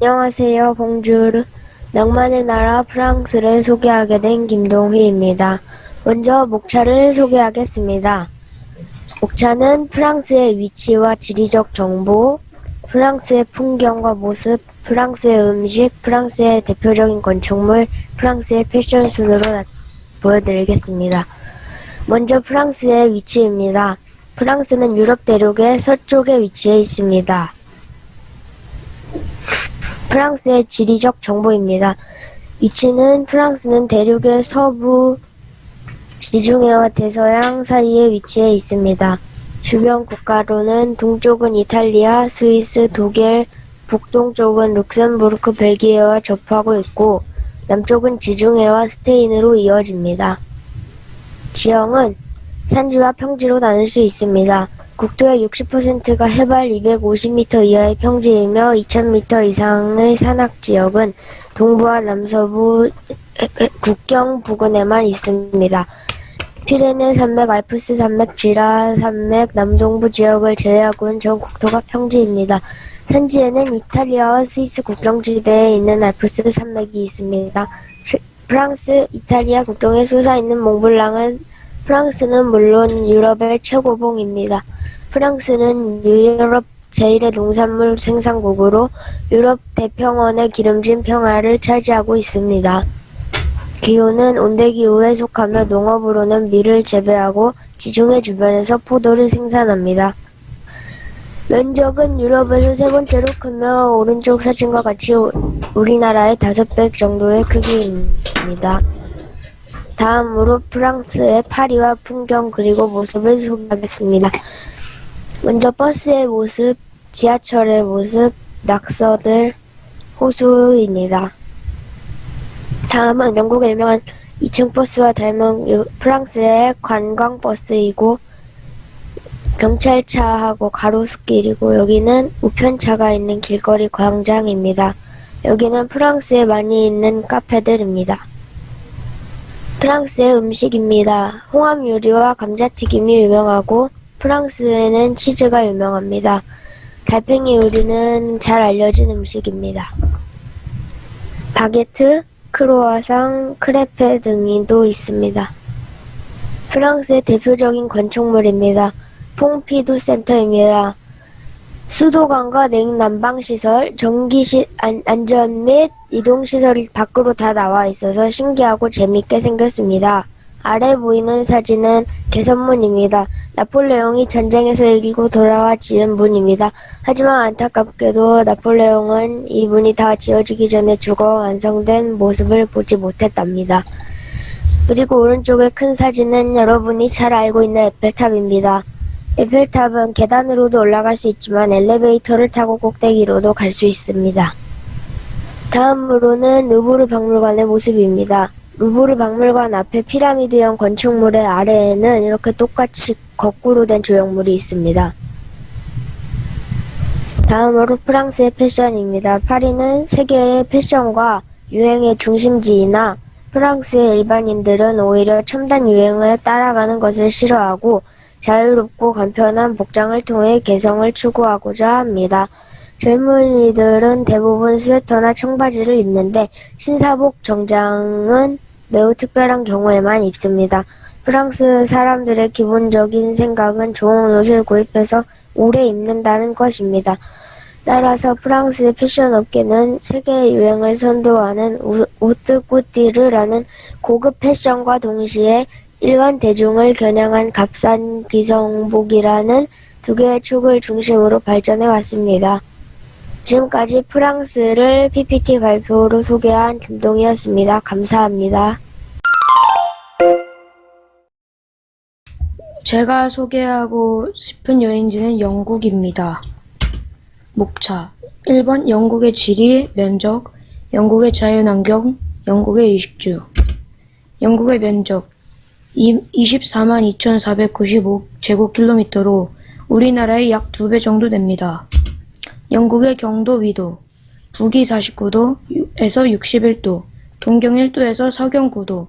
안녕하세요, 봉주르. 낭만의 나라 프랑스를 소개하게 된 김동휘입니다. 먼저 목차를 소개하겠습니다. 목차는 프랑스의 위치와 지리적 정보, 프랑스의 풍경과 모습, 프랑스의 음식, 프랑스의 대표적인 건축물, 프랑스의 패션 순으로 보여드리겠습니다. 먼저 프랑스의 위치입니다. 프랑스는 유럽 대륙의 서쪽에 위치해 있습니다. 프랑스의 지리적 정보입니다. 위치는 프랑스는 대륙의 서부, 지중해와 대서양 사이에 위치해 있습니다. 주변 국가로는 동쪽은 이탈리아, 스위스, 독일, 북동쪽은 룩셈부르크, 벨기에와 접하고 있고 남쪽은 지중해와 스페인으로 이어집니다. 지형은 산지와 평지로 나눌 수 있습니다. 국토의 60%가 해발 250m 이하의 평지이며 2000m 이상의 산악지역은 동부와 남서부 국경 부근에만 있습니다. 피레네 산맥, 알프스 산맥, 쥐라 산맥, 남동부 지역을 제외하고는 전 국토가 평지입니다. 산지에는 이탈리아와 스위스 국경지대에 있는 알프스 산맥이 있습니다. 프랑스, 이탈리아 국경에 솟아있는 몽블랑은 프랑스는 물론 유럽의 최고봉입니다. 프랑스는 유럽 제1의 농산물 생산국으로 유럽 대평원의 기름진 평화를 차지하고 있습니다. 기후는 온대기후에 속하며 농업으로는 밀을 재배하고 지중해 주변에서 포도를 생산합니다. 면적은 유럽에서 세 번째로 크며 오른쪽 사진과 같이 우리나라의 5배 정도의 크기입니다. 다음으로 프랑스의 파리와 풍경 그리고 모습을 소개하겠습니다. 먼저 버스의 모습, 지하철의 모습, 낙서들, 호수입니다. 다음은 영국의 유명한 2층 버스와 닮은 프랑스의 관광버스이고 경찰차하고 가로수길이고 여기는 우편차가 있는 길거리 광장입니다. 여기는 프랑스에 많이 있는 카페들입니다. 프랑스의 음식입니다. 홍합 요리와 감자튀김이 유명하고 프랑스에는 치즈가 유명합니다. 달팽이 요리는 잘 알려진 음식입니다. 바게트, 크로와상, 크레페 등도 있습니다. 프랑스의 대표적인 건축물입니다. 퐁피두 센터입니다. 수도관과 냉난방시설, 안전 및 이동시설이 밖으로 다 나와 있어서 신기하고 재밌게 생겼습니다. 아래 보이는 사진은 개선문입니다. 나폴레옹이 전쟁에서 이기고 돌아와 지은 문입니다. 하지만 안타깝게도 나폴레옹은 이 문이 다 지어지기 전에 죽어 완성된 모습을 보지 못했답니다. 그리고 오른쪽의 큰 사진은 여러분이 잘 알고 있는 에펠탑입니다. 에펠탑은 계단으로도 올라갈 수 있지만 엘리베이터를 타고 꼭대기로도 갈 수 있습니다. 다음으로는 루브르 박물관의 모습입니다. 루브르 박물관 앞에 피라미드형 건축물의 아래에는 이렇게 똑같이 거꾸로 된 조형물이 있습니다. 다음으로 프랑스의 패션입니다. 파리는 세계의 패션과 유행의 중심지이나 프랑스의 일반인들은 오히려 첨단 유행을 따라가는 것을 싫어하고 자유롭고 간편한 복장을 통해 개성을 추구하고자 합니다. 젊은이들은 대부분 스웨터나 청바지를 입는데 신사복 정장은 매우 특별한 경우에만 입습니다. 프랑스 사람들의 기본적인 생각은 좋은 옷을 구입해서 오래 입는다는 것입니다. 따라서 프랑스의 패션 업계는 세계 유행을 선도하는 오뜨꾸띠르라는 고급 패션과 동시에 일반 대중을 겨냥한 값싼 기성복이라는 두 개의 축을 중심으로 발전해 왔습니다. 지금까지 프랑스를 PPT 발표로 소개한 김동희였습니다. 감사합니다. 제가 소개하고 싶은 여행지는 영국입니다. 목차 1번 영국의 지리, 면적, 영국의 자연환경, 영국의 의식주. 영국의 면적 242,495제곱킬로미터로 우리나라의 약 2배 정도 됩니다. 영국의 경도 위도 북위 49도에서 61도, 동경 1도에서 서경 9도.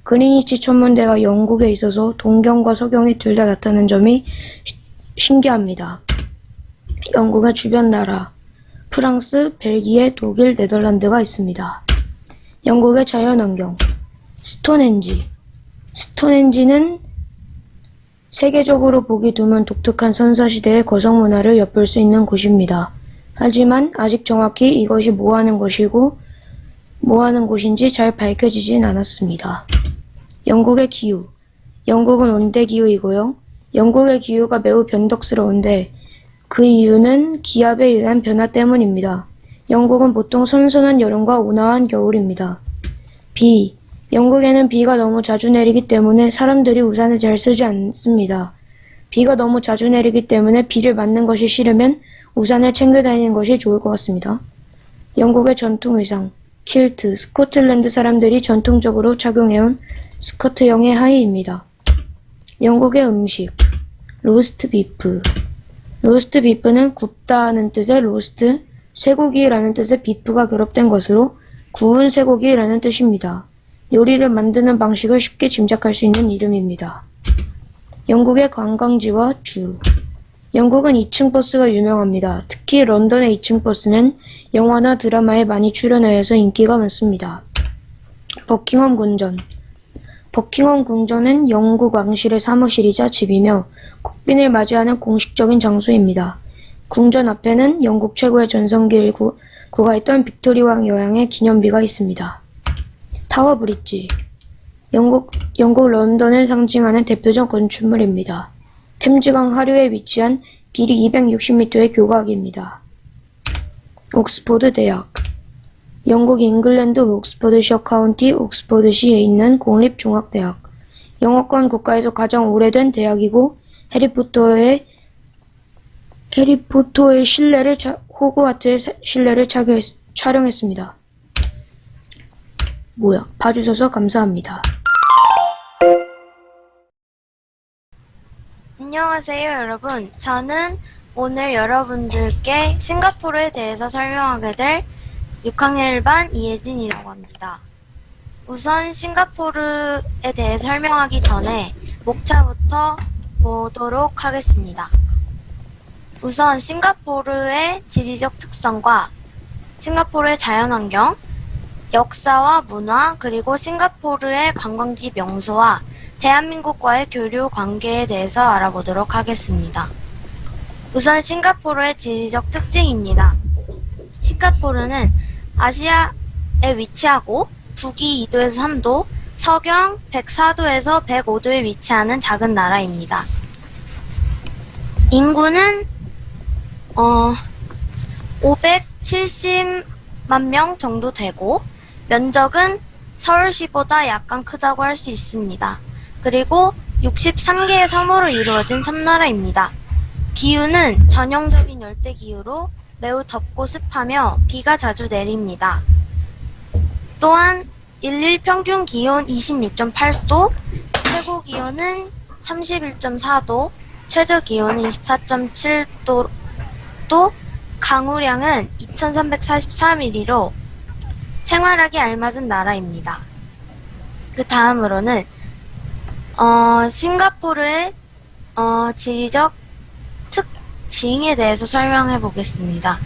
그리니치 천문대가 영국에 있어서 동경과 서경이 둘 다 나타나는 점이 신기합니다. 영국의 주변 나라 프랑스, 벨기에, 독일, 네덜란드가 있습니다. 영국의 자연환경. 스톤헨지. 스톤헨지는 세계적으로 보기 드문 독특한 선사시대의 거성문화를 엿볼 수 있는 곳입니다. 하지만 아직 정확히 이것이 뭐 하는 곳인지 잘 밝혀지진 않았습니다. 영국의 기후. 영국은 온대기후이고요. 영국의 기후가 매우 변덕스러운데 그 이유는 기압에 의한 변화 때문입니다. 영국은 보통 선선한 여름과 온화한 겨울입니다. 비. 영국에는 비가 너무 자주 내리기 때문에 사람들이 우산을 잘 쓰지 않습니다. 비가 너무 자주 내리기 때문에 비를 맞는 것이 싫으면 우산을 챙겨 다니는 것이 좋을 것 같습니다. 영국의 전통 의상. 킬트. 스코틀랜드 사람들이 전통적으로 착용해온 스커트형의 하의입니다. 영국의 음식. 로스트 비프. 로스트 비프는 굽다는 뜻의 로스트, 쇠고기라는 뜻의 비프가 결합된 것으로 구운 쇠고기라는 뜻입니다. 요리를 만드는 방식을 쉽게 짐작할 수 있는 이름입니다. 영국의 관광지와 주. 영국은 2층 버스가 유명합니다. 특히 런던의 2층 버스는 영화나 드라마에 많이 출연하여서 인기가 많습니다. 버킹엄 궁전. 버킹엄 궁전은 영국 왕실의 사무실이자 집이며 국빈을 맞이하는 공식적인 장소입니다. 궁전 앞에는 영국 최고의 전성기를 구가했던 빅토리 왕 여왕의 기념비가 있습니다. 타워 브릿지. 영국 런던을 상징하는 대표적 건축물입니다. 템즈강 하류에 위치한 길이 260m의 교각입니다. 옥스포드 대학. 영국 잉글랜드 옥스퍼드셔 카운티 옥스퍼드시에 있는 공립종합대학. 영어권 국가에서 가장 오래된 대학이고 해리포터의 호그와트의 실내를 촬영했습니다. 봐주셔서 감사합니다. 안녕하세요, 여러분. 저는 오늘 여러분들께 싱가포르에 대해서 설명하게 될 6학년 1반 이혜진이라고 합니다. 우선 싱가포르에 대해 설명하기 전에 목차부터 보도록 하겠습니다. 우선 싱가포르의 지리적 특성과 싱가포르의 자연환경, 역사와 문화, 그리고 싱가포르의 관광지 명소와 대한민국과의 교류 관계에 대해서 알아보도록 하겠습니다. 우선 싱가포르의 지리적 특징입니다. 싱가포르는 아시아에 위치하고 북위 2도에서 3도, 서경 104도에서 105도에 위치하는 작은 나라입니다. 인구는 570만 명 정도 되고 면적은 서울시보다 약간 크다고 할 수 있습니다. 그리고 63개의 섬으로 이루어진 섬나라입니다. 기후는 전형적인 열대기후로 매우 덥고 습하며 비가 자주 내립니다. 또한 일일 평균 기온 26.8도, 최고 기온은 31.4도, 최저 기온은 24.7도, 또 강우량은 2344mm로 생활하기 알맞은 나라입니다. 그 다음으로는 싱가포르의 지리적 특징에 대해서 설명해 보겠습니다.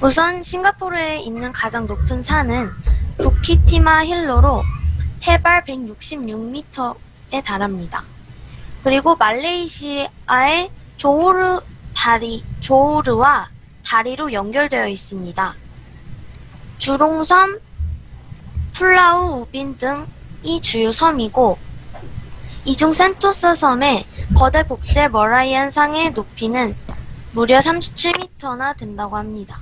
우선 싱가포르에 있는 가장 높은 산은 부키티마 힐로로 해발 166m에 달합니다. 그리고 말레이시아의 조호르와 다리로 연결되어 있습니다. 주롱섬, 푸라우 우빈 등이 주요 섬이고 이중 센토사 섬의 거대 복제 머라이안 상의 높이는 무려 37m나 된다고 합니다.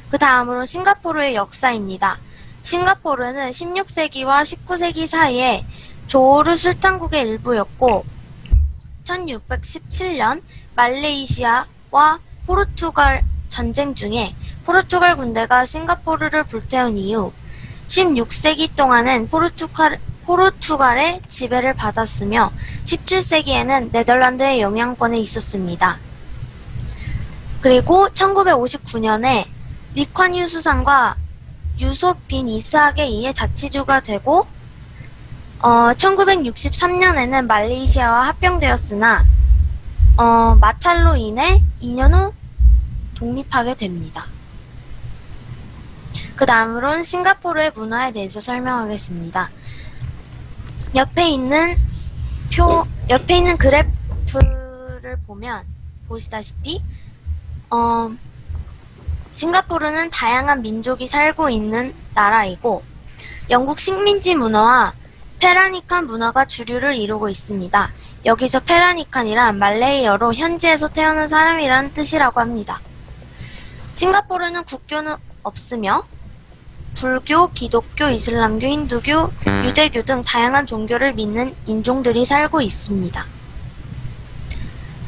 그 다음으로 싱가포르의 역사입니다. 싱가포르는 16세기와 19세기 사이에 조호르 술탄국의 일부였고 1617년 말레이시아와 포르투갈 전쟁 중에 포르투갈 군대가 싱가포르를 불태운 이후 16세기 동안은 포르투갈의 지배를 받았으며 17세기에는 네덜란드의 영향권에 있었습니다. 그리고 1959년에 리콴유 수상과 유솝 빈 이스학에 의해 자치주가 되고 1963년에는 말레이시아와 합병되었으나 마찰로 인해 2년 후 독립하게 됩니다. 그 다음으로는 싱가포르의 문화에 대해서 설명하겠습니다. 옆에 있는 그래프를 보면 보시다시피 싱가포르는 다양한 민족이 살고 있는 나라이고 영국 식민지 문화와 페라니칸 문화가 주류를 이루고 있습니다. 여기서 페라니칸이란 말레이어로 현지에서 태어난 사람이라는 뜻이라고 합니다. 싱가포르는 국교는 없으며 불교, 기독교, 이슬람교, 힌두교, 유대교 등 다양한 종교를 믿는 인종들이 살고 있습니다.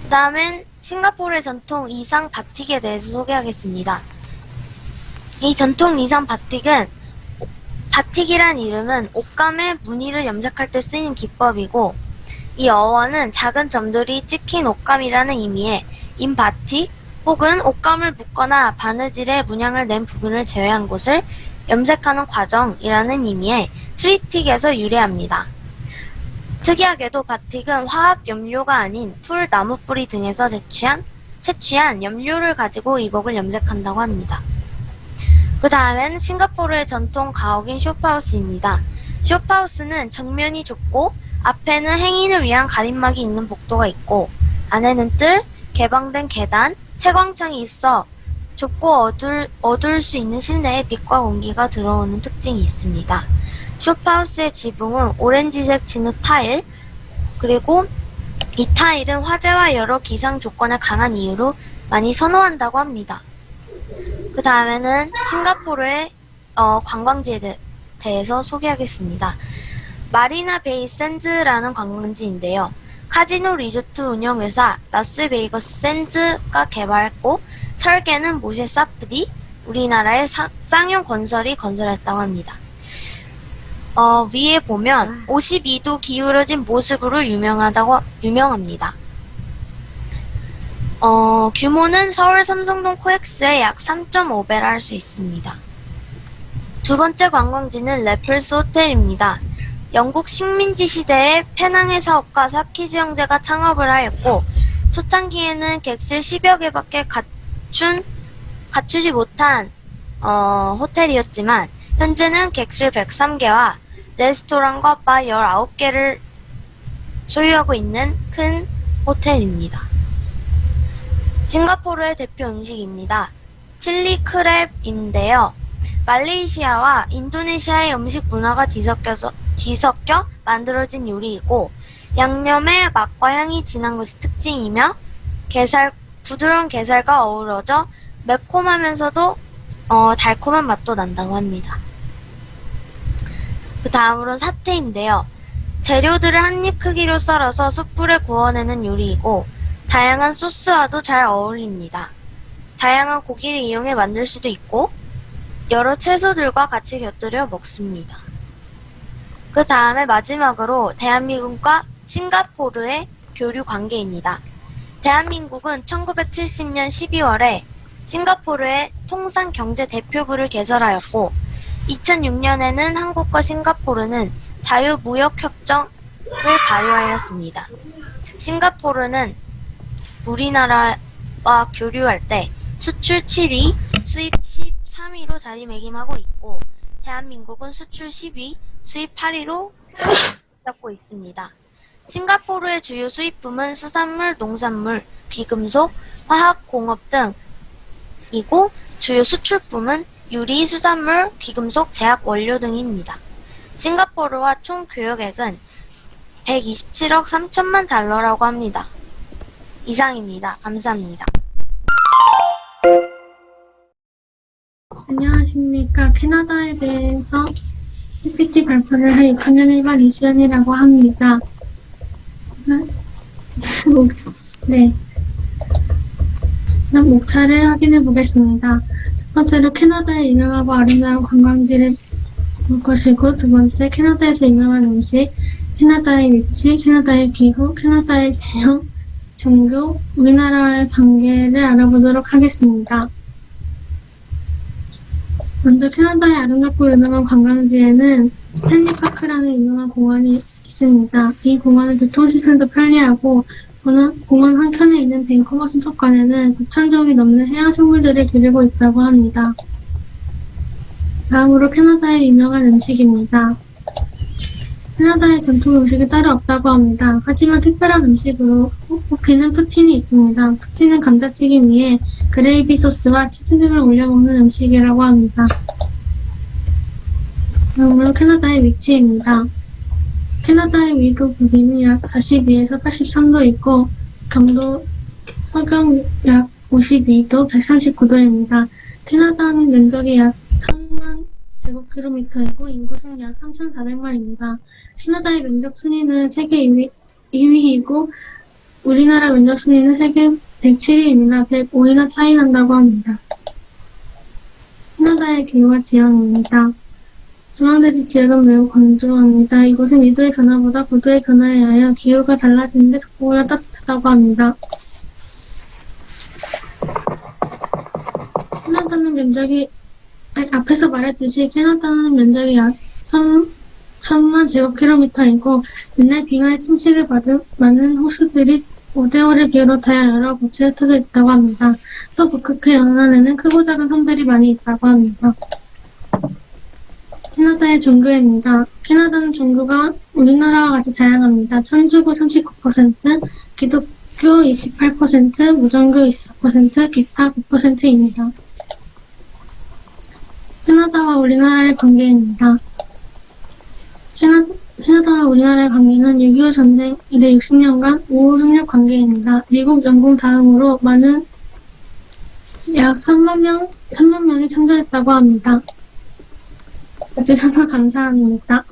그 다음엔 싱가포르의 전통 의상 바틱에 대해서 소개하겠습니다. 이 전통 의상 바틱이란 이름은 옷감에 무늬를 염색할 때 쓰이는 기법이고 이 어원은 작은 점들이 찍힌 옷감이라는 의미의 인바틱 혹은 옷감을 묶거나 바느질에 문양을 낸 부분을 제외한 곳을 염색하는 과정이라는 의미의 트리틱에서 유래합니다. 특이하게도 바틱은 화학 염료가 아닌 풀, 나무 뿌리 등에서 채취한 염료를 가지고 의복을 염색한다고 합니다. 그 다음엔 싱가포르의 전통 가옥인 쇼파우스입니다. 쇼파우스는 정면이 좁고 앞에는 행인을 위한 가림막이 있는 복도가 있고 안에는 뜰, 개방된 계단, 채광창이 있어 좁고 어두울 수 있는 실내에 빛과 공기가 들어오는 특징이 있습니다. 쇼파우스의 지붕은 오렌지색 진흙 타일, 그리고 이 타일은 화재와 여러 기상 조건에 강한 이유로 많이 선호한다고 합니다. 그 다음에는 싱가포르의 관광지에 대해서 소개하겠습니다. 마리나 베이 샌즈라는 관광지인데요. 카지노 리조트 운영회사 라스베이거스 샌즈가 개발했고 설계는 모셰 사프디, 우리나라의 쌍용 건설이 건설했다고 합니다. 위에 보면 52도 기울어진 모습으로 유명합니다. 규모는 서울 삼성동 코엑스의 약 3.5배라 할 수 있습니다. 두 번째 관광지는 레플스 호텔입니다. 영국 식민지 시대에 페낭의 사업가 사키즈 형제가 창업을 하였고 초창기에는 객실 10여 개밖에 갖추지 못한 호텔이었지만 현재는 객실 103개와 레스토랑과 바 19개를 소유하고 있는 큰 호텔입니다. 싱가포르의 대표 음식입니다. 칠리 크랩인데요. 말레이시아와 인도네시아의 음식 문화가 뒤섞여 만들어진 요리이고 양념에 맛과 향이 진한 것이 특징이며 부드러운 게살과 어우러져 매콤하면서도 달콤한 맛도 난다고 합니다. 그 다음으로는 사태인데요. 재료들을 한입 크기로 썰어서 숯불에 구워내는 요리이고 다양한 소스와도 잘 어울립니다. 다양한 고기를 이용해 만들 수도 있고 여러 채소들과 같이 곁들여 먹습니다. 그 다음에 마지막으로 대한민국과 싱가포르의 교류 관계입니다. 대한민국은 1970년 12월에 싱가포르의 통상 경제 대표부를 개설하였고 2006년에는 한국과 싱가포르는 자유무역협정을 발효하였습니다. 싱가포르는 우리나라와 교류할 때 수출 7위, 수입 13위로 자리매김하고 있고 대한민국은 수출 10위, 수입 8위로 잡고 있습니다. 싱가포르의 주요 수입품은 수산물, 농산물, 귀금속, 화학공업 등이고 주요 수출품은 유리, 수산물, 귀금속, 제약 원료 등입니다. 싱가포르와 총 교역액은 127억 3천만 달러라고 합니다. 이상입니다. 감사합니다. 안녕하십니까. 캐나다에 대해서 PPT 발표를 할 6학년 1반 이수연이라고 합니다. 네. 그럼 목차를 확인해 보겠습니다. 첫 번째로 캐나다의 유명하고 아름다운 관광지를 볼 것이고, 두 번째 캐나다에서 유명한 음식, 캐나다의 위치, 캐나다의 기후, 캐나다의 지형, 종교, 우리나라와의 관계를 알아보도록 하겠습니다. 먼저 캐나다의 아름답고 유명한 관광지에는 스탠리 파크라는 유명한 공원이 있습니다. 이 공원은 교통시설도 편리하고 공원 한켠에 있는 밴쿠버 순속관에는 9,000종이 넘는 해양 생물들을 기르고 있다고 합니다. 다음으로 캐나다의 유명한 음식입니다. 캐나다의 전통 음식이 따로 없다고 합니다. 하지만 특별한 음식으로 꼽히는 푸틴이 있습니다. 푸틴은 감자튀김 위에 그레이비 소스와 치즈 등을 올려 먹는 음식이라고 합니다. 다음으로 캐나다의 위치입니다. 캐나다의 위도 부기는 약 42에서 83도 있고 경도 서경 약 52도, 139도입니다. 캐나다는 면적이 약 1,000만 제곱킬로미터이고 인구수는 약 3,400만입니다. 캐나다의 면적 순위는 세계 2위이고 우리나라 면적 순위는 세계 107위입니다. 105위나 차이 난다고 합니다. 캐나다의 기후와 지형입니다. 중앙대지 지역은 매우 건조합니다. 이곳은 2도의 변화보다 9도의 변화에 의하여 기후가 달라지는데 그보다 따뜻하다고 합니다. 캐나다는 앞에서 말했듯이 캐나다는 면적이 약 1,000만 제곱킬로미터이고 옛날 빙하의 침식을 받은 많은 호수들이 오데오를 비롯하여 여러 곳에 흩어져 있다고 합니다. 또 북극해 연안에는 크고 작은 섬들이 많이 있다고 합니다. 캐나다의 종교입니다. 캐나다는 종교가 우리나라와 같이 다양합니다. 천주교 39%, 기독교 28%, 무종교 24%, 기타 9%입니다. 캐나다와 우리나라의 관계입니다. 캐나다와 우리나라의 관계는 6.25 전쟁 이래 60년간 우호 협력 관계입니다. 미국, 영국 다음으로 많은 약 3만 명이 참가했다고 합니다. 해주셔서 감사합니다.